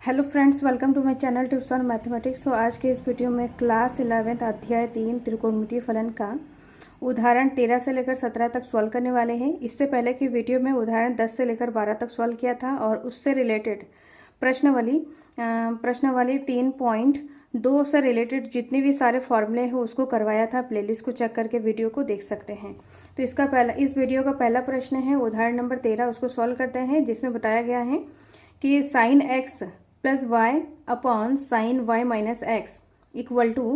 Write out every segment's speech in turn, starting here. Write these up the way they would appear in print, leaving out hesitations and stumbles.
Hello friends, welcome to my channel tips on mathematics. तो आज के इस वीडियो में क्लास 11 अध्याय 3 त्रिकोणमितीय फलन का उदाहरण 13 से लेकर 17 तक सॉल्व करने वाले हैं। इससे पहले की वीडियो में उदाहरण 10 से लेकर 12 तक सॉल्व किया था और उससे रिलेटेड प्रश्नावली 3.2 से रिलेटेड जितने भी सारे फॉर्मूले हैं उसको करवाया था। प्लेलिस्ट को चेक करके वीडियो को देख सकते हैं। तो इस वीडियो का पहला प्रश्न है उदाहरण नंबर 13, उसको सॉल्व करते हैं, जिसमें बताया गया है कि sine X plus Y upon sine Y minus x equal to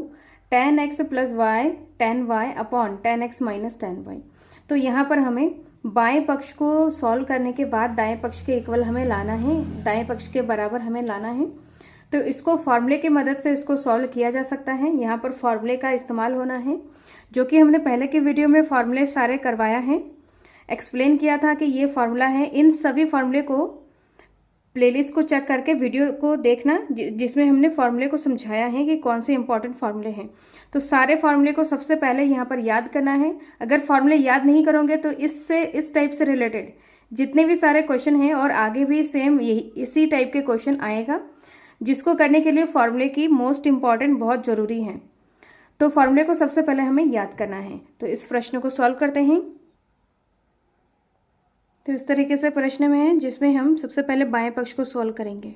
tan x plus Y tan Y upon ten x minus ten Y. तो यहाँ पर हमें बाएं पक्ष को सॉल्व करने के बाद दाएं पक्ष के इक्वल हमें लाना है, दाएं पक्ष के बराबर हमें लाना है। तो इसको फॉर्मूले की मदद से इसको सॉल्व किया जा सकता है। यहाँ पर फॉर्मूले का इस्तेमाल होना है, जो कि हमने पहले के वीडियो में फॉर्मूले सारे करवाया है, एक्सप्लेन किया था कि ये फॉर्मूला है। इन सभी फॉर्मूले को प्लेलिस्ट को चेक करके वीडियो को देखना, जिसमें हमने फॉर्मूले को समझाया है कि कौन से इंपॉर्टेंट फॉर्मूले हैं। तो सारे फॉर्मूले को सबसे पहले यहाँ पर याद करना है। अगर फॉर्मूले याद नहीं करोगे तो इस टाइप से रिलेटेड जितने भी सारे क्वेश्चन हैं और आगे भी सेम इसी टाइप के क्वेश्चन आएगा, जिसको करने के लिए फॉर्मूले की मोस्ट इंपॉर्टेंट बहुत ज़रूरी है। तो फॉर्मूले को सबसे पहले हमें याद करना है। तो इस प्रश्न को सॉल्व करते हैं। तो इस तरीके से प्रश्न में है, जिसमें हम सबसे पहले बाएं पक्ष को सॉल्व करेंगे।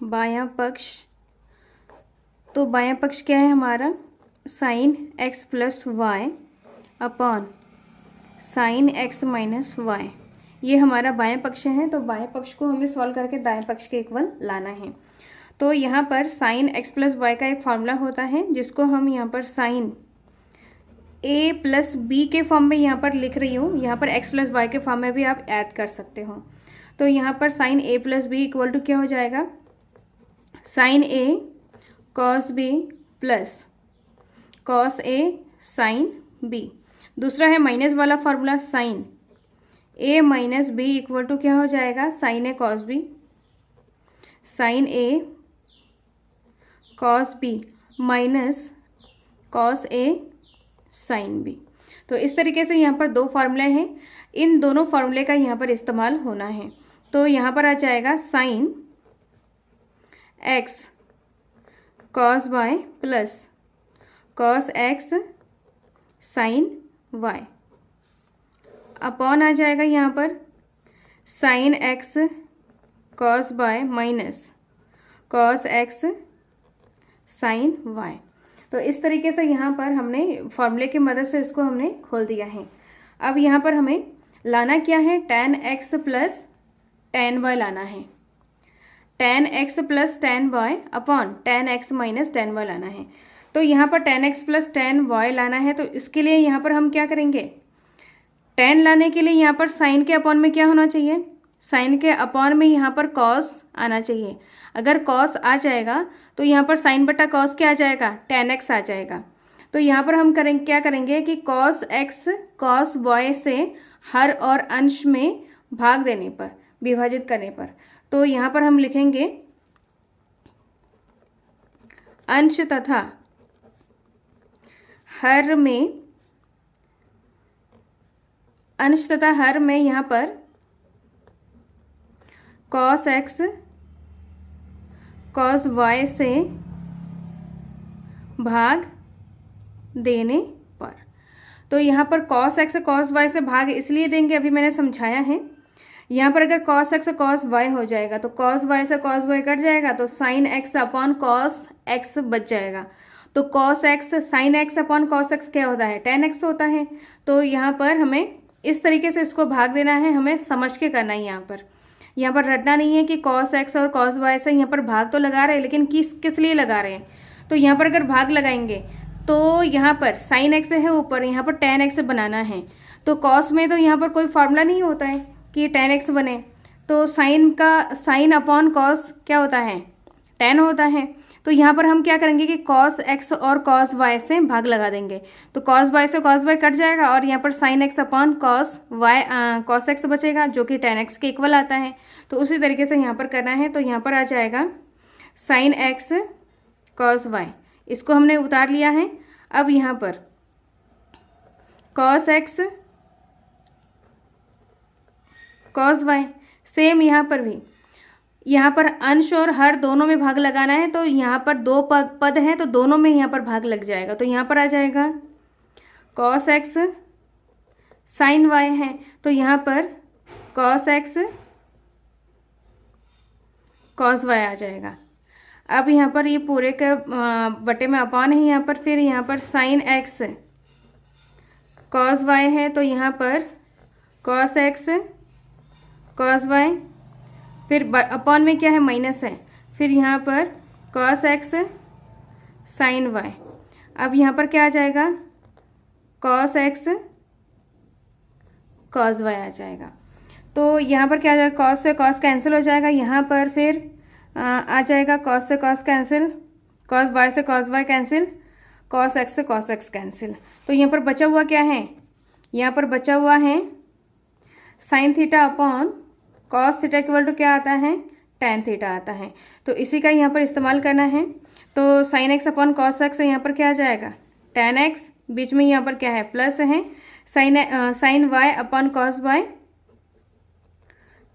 बायां पक्ष, तो बायां पक्ष क्या है हमारा, sine X plus Y upon sine X minus Y, ये हमारा बाएं पक्ष है। तो बाएं पक्ष को हमें सॉल्व करके दाएं पक्ष के इक्वल लाना है। तो यहाँ पर साइन एक्स प्लस वाई का एक फार्मूला होता है, जिसको हम यहाँ पर साइन ए प्लस बी के फॉर्म में यहाँ पर लिख रही हूँ। यहाँ पर एक्स प्लस वाई के फॉर्म में भी आप ऐड कर सकते हो। तो यहाँ पर sine A plus B equal to क्या हो जाएगा, sine A cos B plus cos A sine B. दूसरा है माइनस वाला formula, sine A minus B equal to क्या हो जाएगा, sine A cos B, sine A cos B minus cos A sine B. तो इस तरीके से यहाँ पर दो फार्मूले हैं, इन दोनों फार्मूले का यहाँ पर इस्तेमाल होना है। तो यहाँ पर आ जाएगा sine x cos y plus cos x sine y upon आ जाएगा यहाँ पर sine x cos y minus cos x sine y. तो इस तरीके से यहाँ पर हमने फॉर्मूले की मदद से इसको हमने खोल दिया है। अब यहाँ पर हमें लाना क्या है, ten x plus ten y लाना है। Ten x plus ten Y upon ten x minus ten y लाना है। तो यहाँ पर ten x plus ten y लाना है। तो इसके लिए यहाँ पर हम क्या करेंगे, टेन लाने के लिए यहाँ पर साइन के अपॉन में क्या होना चाहिए, साइन के अपॉन में यहाँ पर कॉस आना चाहिए। अगर कॉस आ जाएगा तो यहाँ पर साइन बटा कॉस क्या आ जाएगा, टेन एक्स आ जाएगा। तो यहाँ पर हम क्या करेंगे कि कॉस एक्स कॉस वाई से हर और अंश में भाग देने पर, विभाजित करने पर, तो यहाँ पर हम लिखेंगे अंश तथा हर में, अंश तथा हर में यहाँ पर कॉस एक्स कॉस वाई से भाग देने पर। तो यहाँ पर कॉस एक्स कॉस वाई से भाग इसलिए देंगे, अभी मैंने समझाया है। यहाँ पर अगर कॉस एक्स कॉस वाई हो जाएगा तो कॉस वाई से कॉस वाई कट जाएगा, तो sign x upon cos x बच जाएगा। तो cos x sign x upon cos x क्या होता है, टेन एक्स होता है। तो यहाँ पर हमें इस तरीके से इसको भाग देना है, हमें समझ के करना है। यहाँ पर रटना नहीं है कि कॉस एक्स और कॉस वाई से यहाँ पर भाग तो लगा रहे हैं, लेकिन किस लिए लगा रहे हैं। तो यहाँ पर अगर भाग लगाएंगे तो यहाँ पर साइन एक्स है ऊपर, यहाँ पर टेन एक्स बनाना है। तो कॉस में तो यहाँ पर कोई फार्मूला नहीं होता है कि टेन एक्स बने। तो साइन अपॉन कॉस क्या होता है, टेन होता है। तो यहाँ पर हम क्या करेंगे कि कॉस एक्स और कॉस वाई से भाग लगा देंगे। तो कॉस वाई से कॉस वाई कट जाएगा और यहाँ पर sine x upon cos y cos x बचेगा, जो कि टेन एक्स के इक्वल आता है। तो उसी तरीके से यहाँ पर करना है। तो यहाँ पर आ जाएगा साइन एक्स कॉस वाई, इसको हमने उतार लिया है। अब यहाँ पर cos x cos y, same यहाँ पर भी यहाँ पर अंश और हर दोनों में भाग लगाना है, तो यहाँ पर दो पद हैं तो दोनों में यहाँ पर भाग लग जाएगा। तो यहाँ पर आ जाएगा cos x sin y है, तो यहाँ पर cos x cos y आ जाएगा। अब यहाँ पर ये पूरे के बटे में अपान है यहाँ पर, फिर यहाँ पर sin x cos y है, तो यहाँ पर cos x cos y, फिर अपॉन में क्या है माइनस है, फिर यहाँ पर cos x sin y। अब यहाँ पर क्या आ जाएगा cos x cos y आ जाएगा। तो यहाँ पर क्या आ जाएगा, cos से cos कैंसिल हो जाएगा, यहाँ पर फिर आ जाएगा cos से cos कैंसिल, cos y से cos y cancel, cos x से cos x कैंसिल। तो यहाँ पर बचा हुआ क्या है, यहाँ पर बचा हुआ है sin theta upon cos theta equal to क्या आता है, tan थीटा आता है। तो इसी का यहाँ पर इस्तेमाल करना है। तो sin x upon cos x यहाँ पर क्या आ जाएगा tan x, बीच में यहाँ पर क्या है प्लस है, sin y upon cos y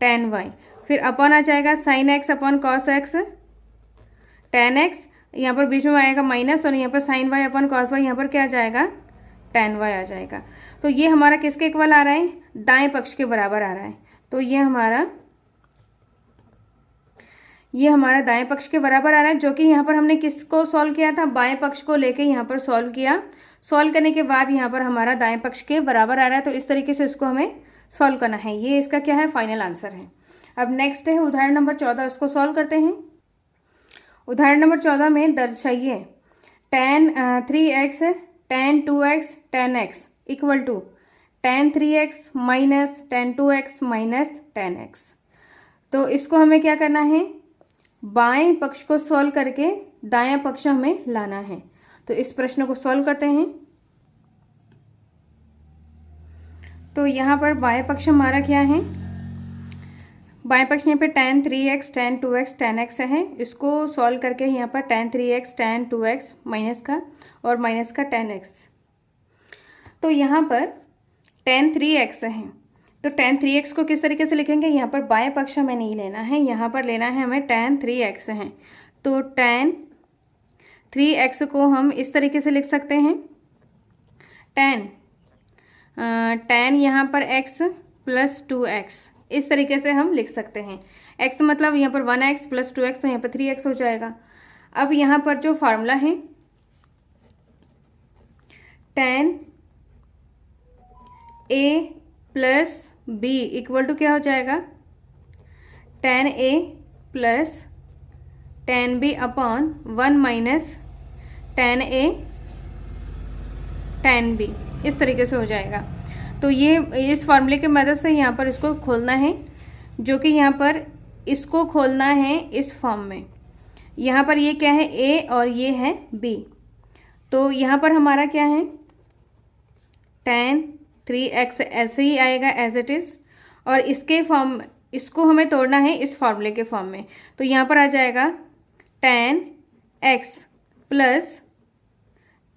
tan y, फिर अपॉन आ जाएगा sin x upon cos x tan x, यहाँ पर बीच में आएगा माइनस, और यहाँ पर sin y upon cos y यहाँ पर क्या आ जाएगा tan y आ जाएगा। तो ये हमारा किसके इक्वल आ रहा है, दाएं पक्ष के बराबर आ रहा है। तो ये हमारा दाएं पक्ष के बराबर आ रहा है, जो कि यहाँ पर हमने किसको सॉल्व किया था, बाएं पक्ष को लेके यहाँ पर सॉल्व किया। सॉल्व करने के बाद यहाँ पर हमारा दाएं पक्ष के बराबर आ रहा है। तो इस तरीके से इसको हमें सॉल्व करना है। ये इसका क्या है, फाइनल आंसर है। अब नेक्स्ट है उदाहरण नंबर 14, इसको सॉल्व करते हैं। उदाहरण नंबर 14 में दर्शाइए tan 3x tan 2x tan x equal to tan 3x minus tan 2x minus tan x। तो इसको हमें क्या करना है, बाएं पक्ष को सॉल्व करके दायां पक्ष हमें लाना है। तो इस प्रश्न को सॉल्व करते हैं। तो यहाँ पर बाएं पक्ष हमारा क्या है, बाएं पक्ष यहाँ पे tan 3x tan 2x tan x है। इसको सॉल्व करके यहाँ पर tan 3x tan 2x minus का और माइनस का tan x। तो यहाँ पर tan 3x है, तो tan 3x को किस तरीके से लिखेंगे, यहाँ पर बाएं पक्ष हमें नहीं लेना है, यहाँ पर लेना है हमें tan 3x है। तो tan 3x को हम इस तरीके से लिख सकते हैं, tan यहाँ पर x प्लस 2x, इस तरीके से हम लिख सकते हैं। x मतलब यहाँ पर 1x प्लस 2x, तो यहाँ पर 3x हो जाएगा। अब यहाँ पर जो फार्मूला है tan a plus b equal to क्या हो जाएगा, tan a plus tan b upon 1 minus tan a tan b, इस तरीके से हो जाएगा। तो ये इस फॉर्मूले की मदद से यहाँ पर इसको खोलना है, जो कि यहाँ पर इसको खोलना है इस फॉर्म में। यहाँ पर ये क्या है a और ये है b। तो यहाँ पर हमारा क्या है tan 3x ऐसे ही आएगा एज इट इज़, और इसके फॉर्म इसको हमें तोड़ना है इस फॉर्मूले के फॉर्म में। तो यहाँ पर आ जाएगा tan x plus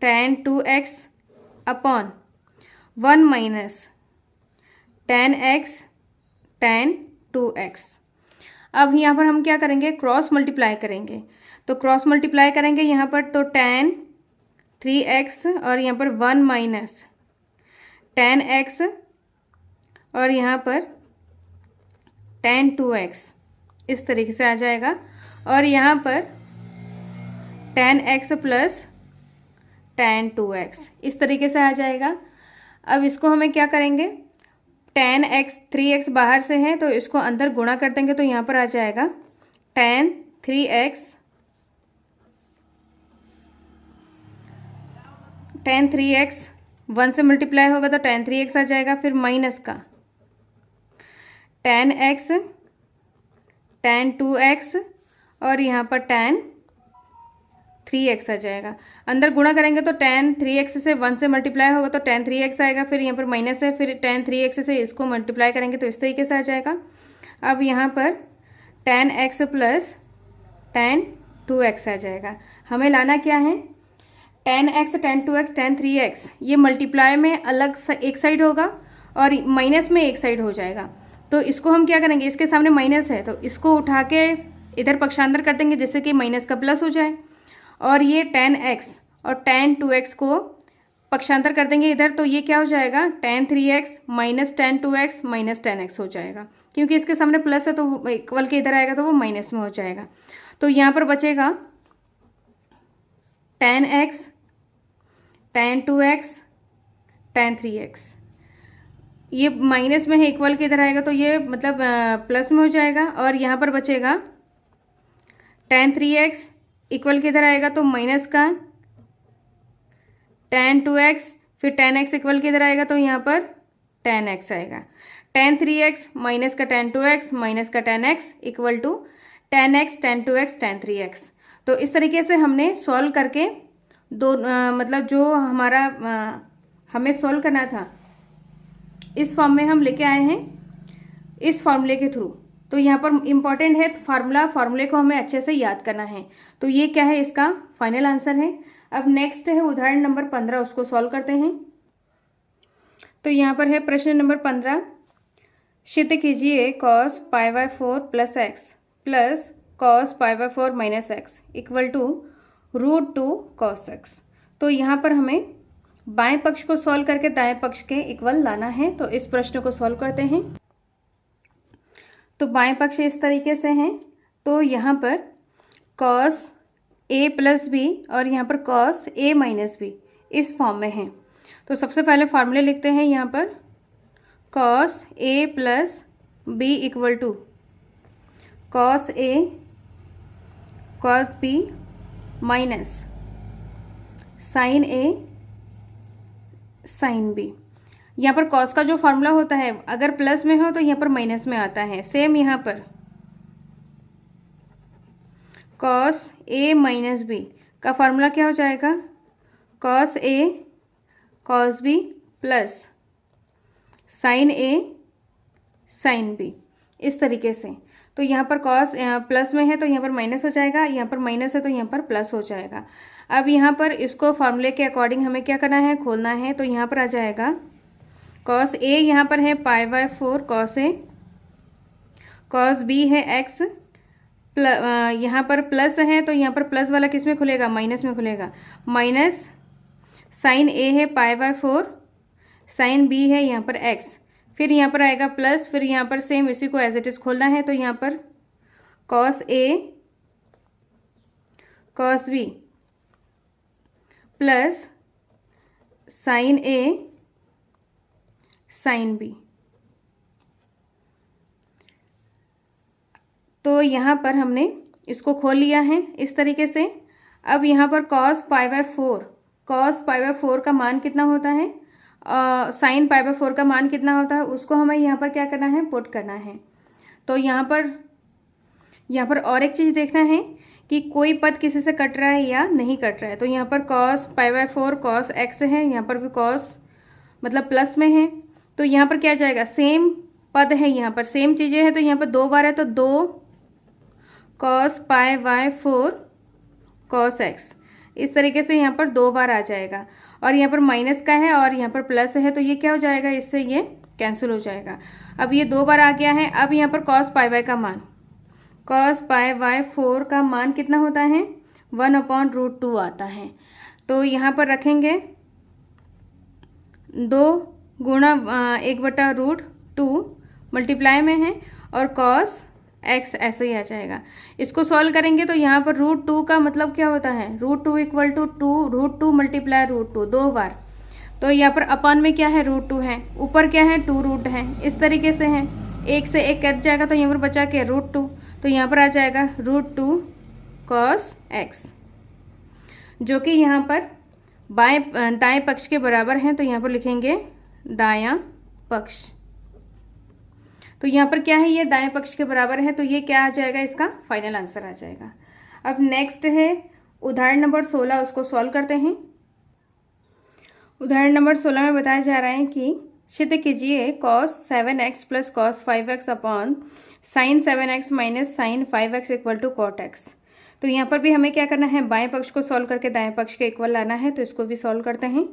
tan 2x upon 1 minus tan x tan 2x। अब यहाँ पर हम क्या करेंगे, क्रॉस मल्टीप्लाई करेंगे। तो क्रॉस मल्टीप्लाई करेंगे यहाँ पर, तो tan 3x और यहाँ पर 1 माइनस tan x और यहाँ पर tan 2x, इस तरीके से आ जाएगा। और यहाँ पर tan x plus tan 2x, इस तरीके से आ जाएगा। अब इसको हमें क्या करेंगे, tan x 3x बाहर से है तो इसको अंदर गुणा कर देंगे, तो यहाँ पर आ जाएगा tan 3x 1 से मल्टीप्लाई होगा तो tan 3x आ जाएगा, फिर माइनस का tan x tan 2x और यहाँ पर tan 3x आ जाएगा। अंदर गुणा करेंगे तो tan 3x से 1 से मल्टीप्लाई होगा तो tan 3x आएगा, फिर यहाँ पर माइनस है, फिर tan 3x से इसको मल्टीप्लाई करेंगे तो इस तरीके से आ जाएगा। अब यहाँ पर tan x plus tan 2x आ जाएगा। हमें लाना क्या है, tan x tan 2x tan 3x, ये मल्टीप्लाई में अलग एक साइड होगा और माइनस में एक साइड हो जाएगा। तो इसको हम क्या करेंगे, इसके सामने माइनस है तो इसको उठा के इधर पक्षांतर कर देंगे जिससे कि माइनस का प्लस हो जाए, और ये tan x और tan 2x को पक्षांतर कर देंगे इधर, तो ये क्या हो जाएगा tan 3x minus tan 2x minus tan x हो जाएगा, क्योंकि इसके सामने प्लस है तो इक्वल के इधर आएगा तो वो माइनस में हो जाएगा। तो यहाँ पर बचेगा tan x tan 2x tan 3x, ये माइनस में है इक्वल के इधर आएगा तो ये मतलब प्लस में हो जाएगा, और यहाँ पर बचेगा tan 3x इक्वल के इधर आएगा तो माइनस का tan 2x, फिर tan x इक्वल के इधर आएगा तो यहाँ पर tan x आएगा, tan 3x माइनस का tan 2x माइनस का tan x equal to tan x tan 2x tan 3x। तो इस तरीके से हमने सॉल्व करके मतलब जो हमारा हमें सॉल्व करना था इस फॉर्म में हम लेके आए हैं इस फॉर्मूले के थ्रू। तो यहाँ पर इम्पॉर्टेंट है फॉर्मूले को हमें अच्छे से याद करना है। तो ये क्या है, इसका फाइनल आंसर है। अब नेक्स्ट है उदाहरण नंबर 15, उसको सॉल्व करते हैं। तो यहाँ पर है प्रश्न नंबर 15, सिद्ध कीजिए cos π/4 plus x plus cos π/4 minus x equal to √2 cos x। तो यहाँ पर हमें बाएं पक्ष को सॉल्व करके दाएं पक्ष के इक्वल लाना है। तो इस प्रश्न को सॉल्व करते हैं। तो बाएं पक्ष इस तरीके से हैं, तो यहाँ पर cos a प्लस बी और यहाँ पर cos a माइनस बी इस फॉर्म में है। तो सबसे पहले फार्मूले लिखते हैं यहाँ पर cos a plus B equal to cos a cos b minus sin a sin b। यहाँ पर cos का जो फार्मूला होता है अगर प्लस में हो तो यहाँ पर माइनस में आता है। सेम यहाँ पर cos a माइनस b का फार्मूला क्या हो जाएगा, cos a cos b plus sin a sin b, इस तरीके से। तो यहाँ पर cos प्लस में है तो यहाँ पर माइनस हो जाएगा, यहाँ पर माइनस है तो यहाँ पर प्लस हो जाएगा। अब यहाँ पर इसको फार्मूले के अकॉर्डिंग हमें क्या करना है, खोलना है। तो यहाँ पर आ जाएगा cos a यहाँ पर है π/4 cos a, cos b है x, यहाँ पर प्लस है तो यहाँ पर प्लस वाला किस में खुलेगा, माइनस में खुलेगा, माइनस sin a है π/4 sin b है यहाँ पर x, फिर यहाँ पर आएगा प्लस, फिर यहाँ पर सेम इसी को एज इट इज खोलना है। तो यहाँ पर cos a cos b plus sin a sin b। तो यहाँ पर हमने इसको खोल लिया है इस तरीके से। अब यहाँ पर cos π/4 का मान कितना होता है, sin π/4 का मान कितना होता है, उसको हमें यहाँ पर क्या करना है, पुट करना है। तो यहाँ पर और एक चीज़ देखना है कि कोई पद किसी से कट रहा है या नहीं कट रहा है। तो यहाँ पर cos π/4 cos x है, यहाँ पर भी cos मतलब प्लस में है, तो यहाँ पर क्या जाएगा, सेम पद है, यहाँ पर सेम चीज़ें हैं। तो यहाँ पर 2 बार है तो 2 cos π/4 cos x, इस तरीके से यहाँ पर 2 बार आ जाएगा। और यहाँ पर माइनस का है और यहाँ पर प्लस है तो ये क्या हो जाएगा, इससे ये कैंसिल हो जाएगा। अब ये 2 बार आ गया है। अब यहाँ पर cos π/4 का मान कितना होता है, 1/√2 आता है। तो यहाँ पर रखेंगे 2 गुणा 1/√2 मल्टीप्लाई में है और cos x ऐसे ही आ जाएगा। इसको सॉल्व करेंगे तो यहाँ पर √2 का मतलब क्या होता है, √2 इक्वल टू 2 √2 मल्टीप्लाई √2 2 बार। तो यहाँ पर अपन में क्या है, √2 है, ऊपर क्या है 2 रूट है, इस तरीके से है। 1 से 1 कट जाएगा तो यहाँ पर बचा क्या, √2। तो यहाँ पर आ जाएगा √2 cos x, जो कि यहाँ पर दाएं पक्ष के बराबर है। तो यहाँ पर लिखेंगे दायां पक्ष। तो यहाँ पर क्या है, ये दाएं पक्ष के बराबर है, तो ये क्या आ जाएगा, इसका फाइनल आंसर आ जाएगा। अब नेक्स्ट है उदाहरण नंबर 16, उसको सॉल्व करते हैं। उदाहरण नंबर 16 में बताया जा रहा है कि सिद्ध कीजिए cos 7x plus cos 5x upon sin 7x minus sin 5x equal to cot x। तो यहाँ पर भी हमें क्या करना है, बाएं पक्ष को सॉल्व करके दाएं पक्ष के इक्वल लाना है। तो इसको भी सॉल्व करते हैं।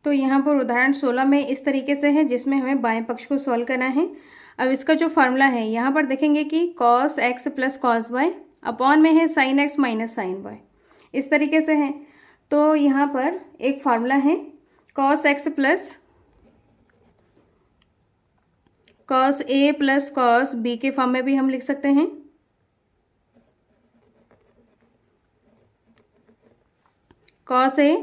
तो यहाँ पर उदाहरण 16 में इस तरीके से है जिसमें हमें बाएं पक्ष को सॉल्व करना है। अब इसका जो फार्मूला है यहाँ पर देखेंगे कि cos x plus cos y upon में है sin x minus sine y, इस तरीके से है। तो यहाँ पर एक फार्मूला है cos x plus cos a plus cos b के फॉर्म में भी हम लिख सकते हैं। cos a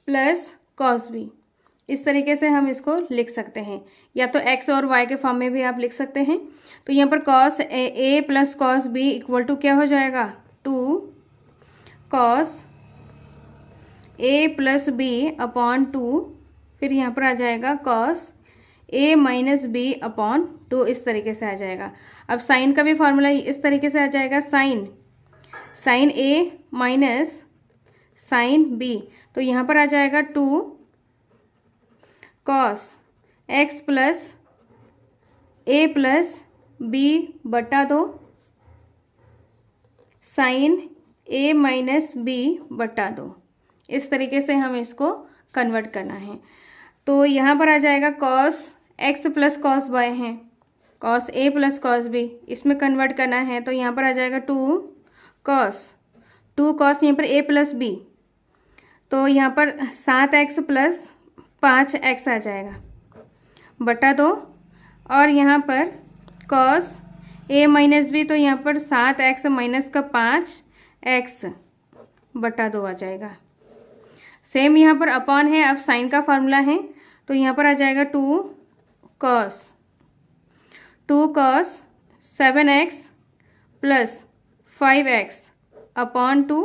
plus cos b, इस तरीके से हम इसको लिख सकते हैं, या तो x और y के फॉर्म में भी आप लिख सकते हैं। तो यहाँ पर cos a plus cos b equal to क्या हो जाएगा, 2 cos a plus b upon 2, फिर यहाँ पर आ जाएगा cos a minus b upon 2, इस तरीके से आ जाएगा। अब साइन का भी फॉर्मूला इस तरीके से आ जाएगा, sine a minus sine b, तो यहाँ पर आ जाएगा 2 cos x plus a plus b बटा 2 साइन a माइनस b बटा 2, इस तरीके से हम इसको कन्वर्ट करना है। तो यहाँ पर आ जाएगा cos x plus cos y है, cos a plus cos b, इसमें कन्वर्ट करना है। तो यहाँ पर आ जाएगा 2 cos यहाँ पर a प्लस b, तो यहाँ पर 7x प्लस 5x आ जाएगा बटा 2, और यहाँ पर cos a माइनस b, तो यहाँ पर 7x माइनस का 5x बटा 2 आ जाएगा। सेम यहाँ पर अपॉन है, अब साइन का फार्मूला है, तो यहाँ पर आ जाएगा 2 cos 7x plus 5x upon 2,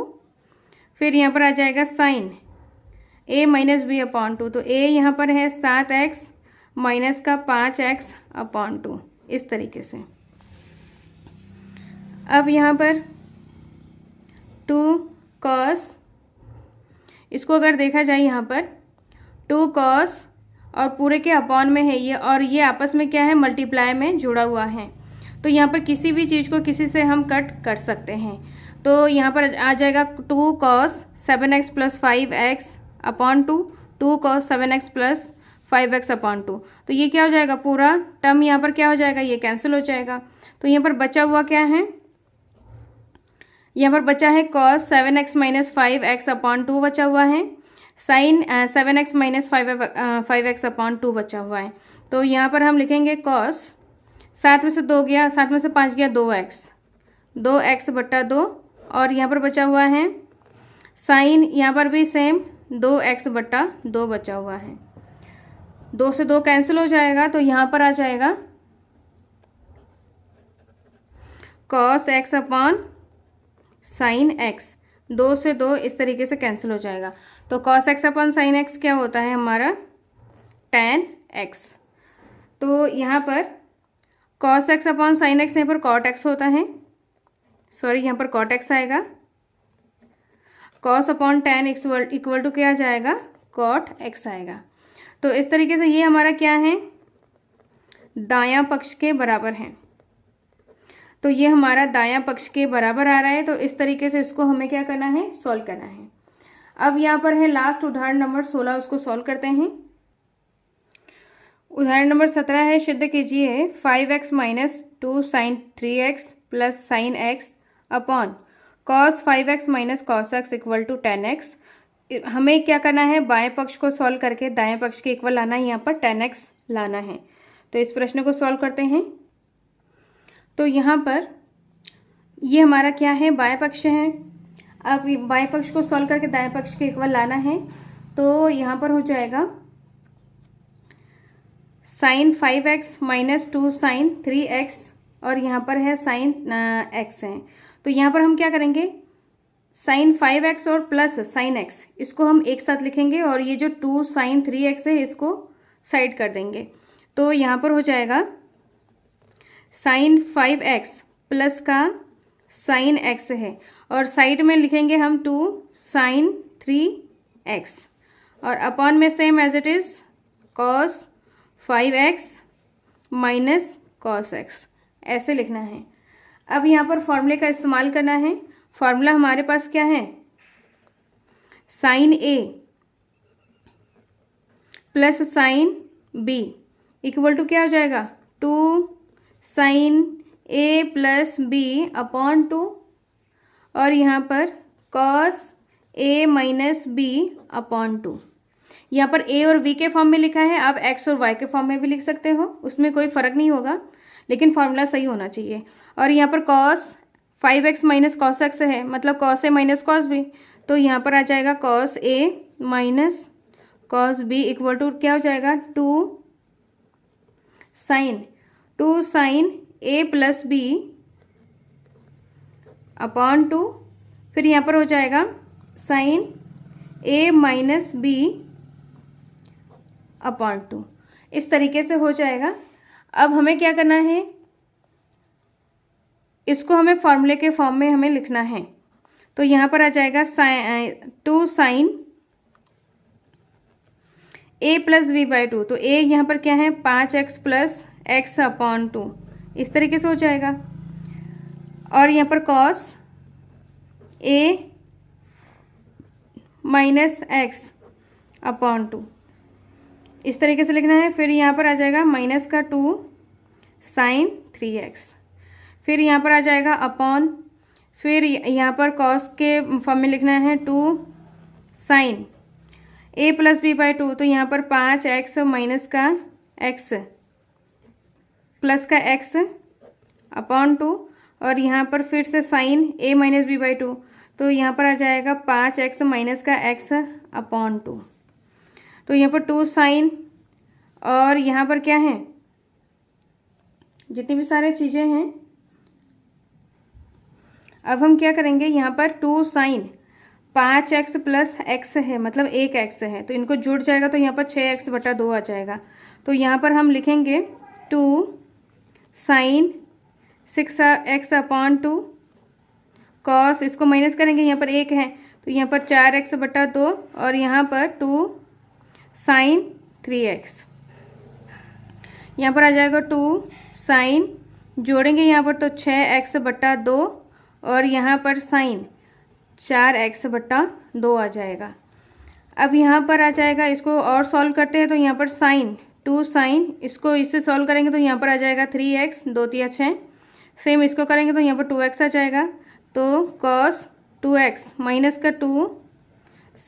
फिर यहाँ पर आ जाएगा sine a minus b upon 2, तो a यहाँ पर है 7x माइनस का 5x अपॉन 2, इस तरीके से। अब यहाँ पर 2 cos, इसको अगर देखा जाए यहाँ पर 2 cos और पूरे के अपॉन में है ये, और ये आपस में क्या है, मल्टीप्लाई में जुड़ा हुआ है। तो यहाँ पर किसी भी चीज़ को किसी से हम कट कर सकते हैं। तो यहाँ पर आ जाएगा 2 cos 7x plus 5x upon 2 cos 7x plus 5x upon 2, तो ये क्या हो जाएगा, पूरा टर्म यहाँ पर क्या हो जाएगा, ये कैंसिल हो जाएगा। तो यहाँ पर बचा हुआ क्या है, यहाँ पर बचा है cos 7x minus 5x upon 2 बचा हुआ है, sign 7x minus 5x upon 2 बचा हुआ है। तो यहाँ पर हम लिखेंगे cos, 7 में से 2 गया, 7 में से 5 गया, 2x बटा 2, और यहाँ पर बचा हुआ है साइन, यहाँ पर भी सेम 2x बटा 2 बचा हुआ है, 2 से 2 कैंसिल हो जाएगा। तो यहाँ पर आ जाएगा cos x upon sine x, 2 से 2 इस तरीके से कैंसिल हो जाएगा। तो cos x upon sine x क्या होता है हमारा, tan x। तो यहाँ पर cos x upon sine x यहाँ पर cot x होता है, सॉरी यहाँ पर cot x आएगा, cos upon tan x equal to क्या आ जाएगा, cot x आएगा। तो इस तरीके से ये हमारा क्या है, दायां पक्ष के बराबर है। तो ये हमारा दायां पक्ष के बराबर आ रहा है। तो इस तरीके से इसको हमें क्या करना है, सॉल्व करना है। अब यहाँ पर है लास्ट उदाहरण नंबर 16, उसको सॉल्व करते हैं। उदाहरण नंबर 17 है, सिद्ध कीजिए 5x minus 2 sine 3x plus sine x upon cos 5x minus cos x equal to 10x। हमें क्या करना है, बाएं पक्ष को सॉल्व करके दाएं पक्ष के इक्वल लाना है, यहाँ पर 10x लाना है। तो इस प्रश्न को सॉल्व करते हैं। तो यहाँ पर ये हमारा क्या है, बाएं पक्ष है। अब बाएं पक्ष को सॉल्व करके दाएं पक्ष के इक्वल लाना है। तो यहाँ पर हो जाएगा sign 5x minus 2 sine 3x, और यहाँ पर है साइन x है। तो यहाँ पर हम क्या करेंगे, साइन 5x और प्लस साइन x इसको हम एक साथ लिखेंगे, और ये जो 2 साइन 3x है इसको साइड कर देंगे। तो यहाँ पर हो जाएगा साइन 5x प्लस का साइन x है, और साइड में लिखेंगे हम 2 साइन 3x, और अपॉन में same as it is cos 5x minus cos x, ऐसे लिखना है। अब यहाँ पर फॉर्मूले का इस्तेमाल करना है। फॉर्मूला हमारे पास क्या है, sine a plus sine b equal to क्या हो जाएगा, 2 साइन ए प्लस बी अपॉन 2, और यहाँ पर cos a minus b upon 2। यहाँ पर ए और बी के फॉर्म में लिखा है, आप एक्स और वाई के फॉर्म में भी लिख सकते हो, उसमें कोई फ़र्क नहीं होगा, लेकिन फॉर्मूला सही होना चाहिए। और यहाँ पर cos 5x minus cos x है, मतलब cos a minus cos b, तो यहाँ पर आ जाएगा cos a minus cos b equal to क्या हो जाएगा, 2 साइन ए प्लस बी अपॉन 2, फिर यहाँ पर हो जाएगा साइन ए माइनस बी अपॉन 2। इस तरीके से हो जाएगा। अब हमें क्या करना है, इसको हमें फॉर्मूले के फॉर्म में हमें लिखना है। तो यहाँ पर आ जाएगा 2 sine A plus b by 2, तो ए यहाँ पर क्या है 5x प्लस एक्स अपॉन 2, इस तरीके से हो जाएगा। और यहाँ पर cos a minus x upon 2, इस तरीके से लिखना है। फिर यहाँ पर आ जाएगा माइनस का 2 साइन 3x, फिर यहाँ पर आ जाएगा अपॉन, फिर यहाँ पर कॉस के फॉर्म में लिखना है 2 sine A plus b by 2, तो यहाँ पर 5x माइनस का x प्लस का x अपॉन 2, और यहाँ पर फिर से sine A minus b by 2, तो यहाँ पर आ जाएगा 5x माइनस का x अपॉन 2। तो यहाँ पर 2 साइन, और यहाँ पर क्या है, जितनी भी सारे चीज़ें हैं, अब हम क्या करेंगे, यहाँ पर 2 साइन 5x प्लस x है, मतलब 1x है, तो इनको जुड़ जाएगा, तो यहाँ पर 6x बटा 2 आ जाएगा। तो यहाँ पर हम लिखेंगे 2 साइन 6x अपॉन 2 कॉस, इसको माइनस करेंगे, यहाँ पर 1 है, तो यहाँ पर 4x बटा 2, और यहाँ पर 2 साइन 3x, यहाँ पर आ जाएगा 2 साइन, जोड़ेंगे यहाँ पर तो 6x बटा 2, और यहाँ पर साइन 4x बटा 2 आ जाएगा। अब यहाँ पर आ जाएगा, इसको और सॉल्व करते हैं, तो यहाँ पर साइन 2 साइन, इसको इससे सॉल्व करेंगे तो यहाँ पर आ जाएगा 3x, 2 3 6, सेम इसको करेंगे तो यहाँ पर 2x आ जाएगा, तो कॉस 2x माइनस का 2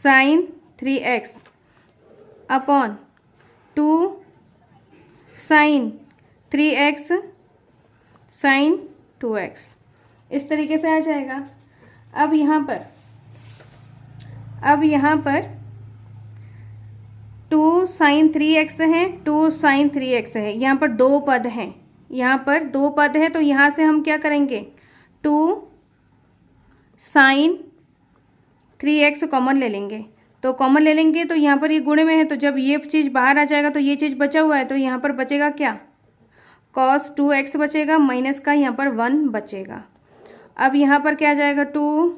sine 3x upon 2 sine 3x sign 2x, इस तरीके से आ जाएगा। अब यहाँ पर 2 साइन 3x है, 2 साइन 3x है, यहाँ पर 2 पद हैं, यहाँ पर 2 पद है, तो यहाँ से हम क्या करेंगे, 2 साइन 3x कॉमन ले लेंगे, तो कॉमन ले लेंगे तो यहाँ पर ये गुणे में है, तो जब ये चीज़ बाहर आ जाएगा तो ये चीज़ बचा हुआ है, तो यहाँ पर बचेगा क्या, cos 2x बचेगा, माइनस का यहाँ पर 1 बचेगा। अब यहाँ पर क्या आ जाएगा, 2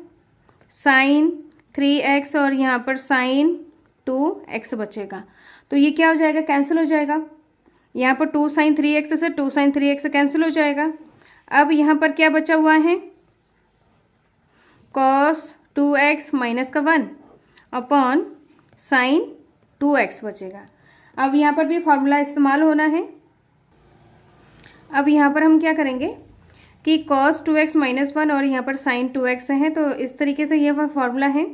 साइन 3x, और यहाँ पर साइन 2x बचेगा, तो ये क्या हो जाएगा, कैंसिल हो जाएगा। यहाँ पर 2 साइन 3x से 2 साइन 3x कैंसिल हो जाएगा। अब यहाँ पर क्या बचा हुआ है, cos 2x माइनस का 1 अपॉन साइन 2x बचेगा। अब यहाँ पर भी फॉर्मूला इस्तेमाल होना है। अब यहाँ पर हम क्या करेंगे कि cos 2x माइनस 1 और यहाँ पर साइन 2x है, तो इस तरीके से ये फॉर्मूला है।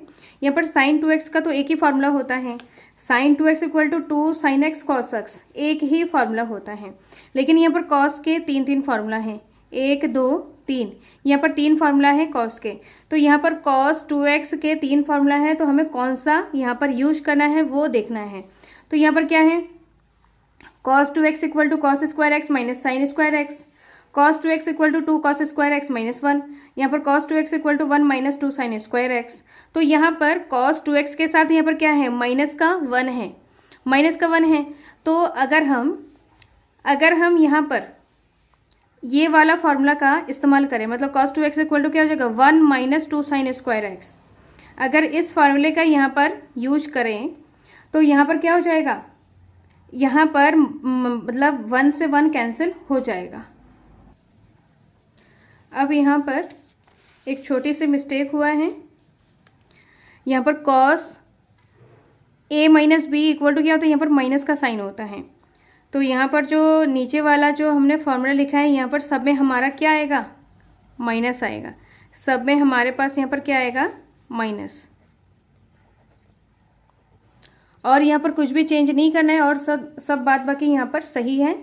यहाँ पर साइन 2x का तो एक ही फार्मूला होता है, sine 2x equal to 2 sine x cos x, एक ही फार्मूला होता है। लेकिन यहाँ पर कॉस के 3 फार्मूला हैं, 1 2 3, यहाँ पर 3 फार्मूला है कॉस के। तो यहाँ पर cos 2x के 3 फार्मूला है, तो हमें कौन सा यहाँ पर यूज करना है वो देखना है। तो यहाँ पर क्या है, cos 2x equal to cos square x minus sine square x, cos 2x equal to 2 cos square x minus 1, यहाँ पर cos 2x equal to 1 minus 2 sine square x. तो यहाँ पर cos 2x के साथ यहाँ पर क्या है, माइनस का 1 है, माइनस का 1 है। तो अगर हम यहाँ पर ये वाला फार्मूला का इस्तेमाल करें, मतलब cos 2x इक्वल टू क्या हो जाएगा, 1 माइनस 2 साइन स्क्वायर एक्स, अगर इस फार्मूले का यहाँ पर यूज करें तो यहाँ पर क्या हो जाएगा, यहाँ पर मतलब 1 से 1 कैंसिल हो जाएगा। अब यहाँ पर एक छोटी सी मिस्टेक हुआ है, यहाँ पर cos a minus B equal to क्या होता है, यहाँ पर माइनस का साइन होता है, तो यहाँ पर जो नीचे वाला जो हमने फॉर्मूला लिखा है यहाँ पर सब में हमारा क्या आएगा, माइनस आएगा। सब में हमारे पास यहाँ पर क्या आएगा, माइनस। और यहाँ पर कुछ भी चेंज नहीं करना है और सब बात बाकी यहाँ पर सही है।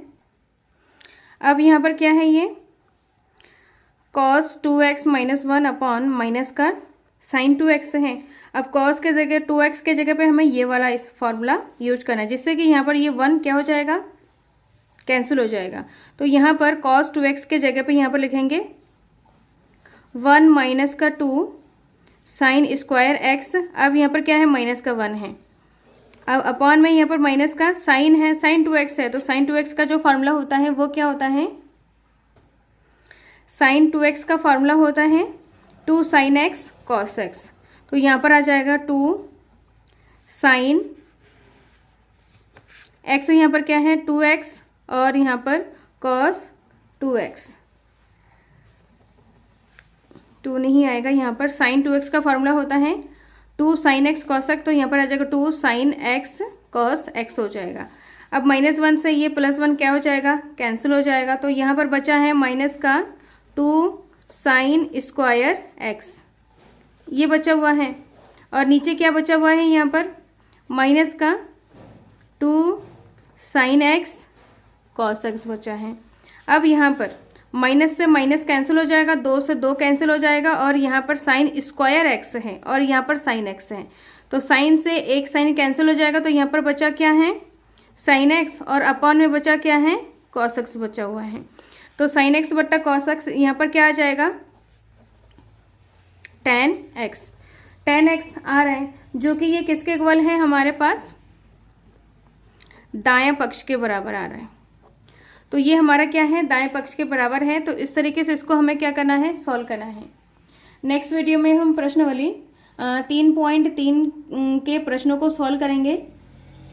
अब यहाँ पर क्या है, ये cos 2x - 1 अपॉन माइनस का sin 2x है। अब cos के जगह 2x के जगह पे हमें ये वाला इस फॉर्मूला यूज करना है, जिससे कि यहाँ पर ये 1 क्या हो जाएगा, कैंसिल हो जाएगा। तो यहाँ पर cos 2x के जगह पे यहाँ पर लिखेंगे 1 माइनस का 2 sin स्क्वायर x। अब यहाँ पर क्या है, माइनस का 1 है। अब अपॉन में यहाँ पर माइनस का साइन है, sin 2x है, तो sin 2x का जो फार्मूला होता है वो क्या होता है, sin 2x का फार्मूला होता है 2 sin x cos x। तो यहाँ पर आ जाएगा 2 sin x, यहाँ पर क्या है 2x और यहाँ पर cos 2x। 2 नहीं आएगा, यहाँ पर sin 2x का फार्मूला होता है 2 sin x cos x, तो यहाँ पर आ जाएगा 2 sin x cos x हो जाएगा। अब -1 से ये +1 क्या हो जाएगा, कैंसिल हो जाएगा। तो यहाँ पर बचा है माइनस का 2 sin स्क्वायर x, ये बचा हुआ है। और नीचे क्या बचा हुआ है, यहाँ पर माइनस का 2 sin x cos x बचा है। अब यहाँ पर माइनस से माइनस कैंसिल हो जाएगा, 2 से 2 कैंसिल हो जाएगा और यहाँ पर sin स्क्वायर x है और यहाँ पर sin x है, तो sin से एक sin कैंसिल हो जाएगा। तो यहाँ पर बचा क्या है, sin x और अपॉन में बचा क्या है, cos x बचा हुआ है। तो sin x बट्टा cos x यहाँ पर क्या आ जाएगा, tan x। tan x आ रहा है जो कि ये किसके इक्वल है, हमारे पास दाएं पक्ष के बराबर आ रहा है। तो ये हमारा क्या है, दाएं पक्ष के बराबर है। तो इस तरीके से इसको हमें क्या करना है, सॉल्व करना है। नेक्स्ट वीडियो में हम प्रश्नावली 3.3 के प्रश्नों को सॉल्व करेंगे।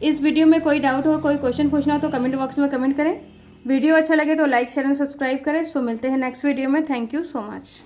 इस वीडियो में कोई डाउट हो, कोई क्वेश्चन पूछना हो तो कमेंट बॉक्स में कमेंट करें। वीडियो अच्छा लगे तो लाइक शेयर एंड सब्सक्राइब करें। सो मिलते हैं नेक्स्ट वीडियो में। Thank you so much.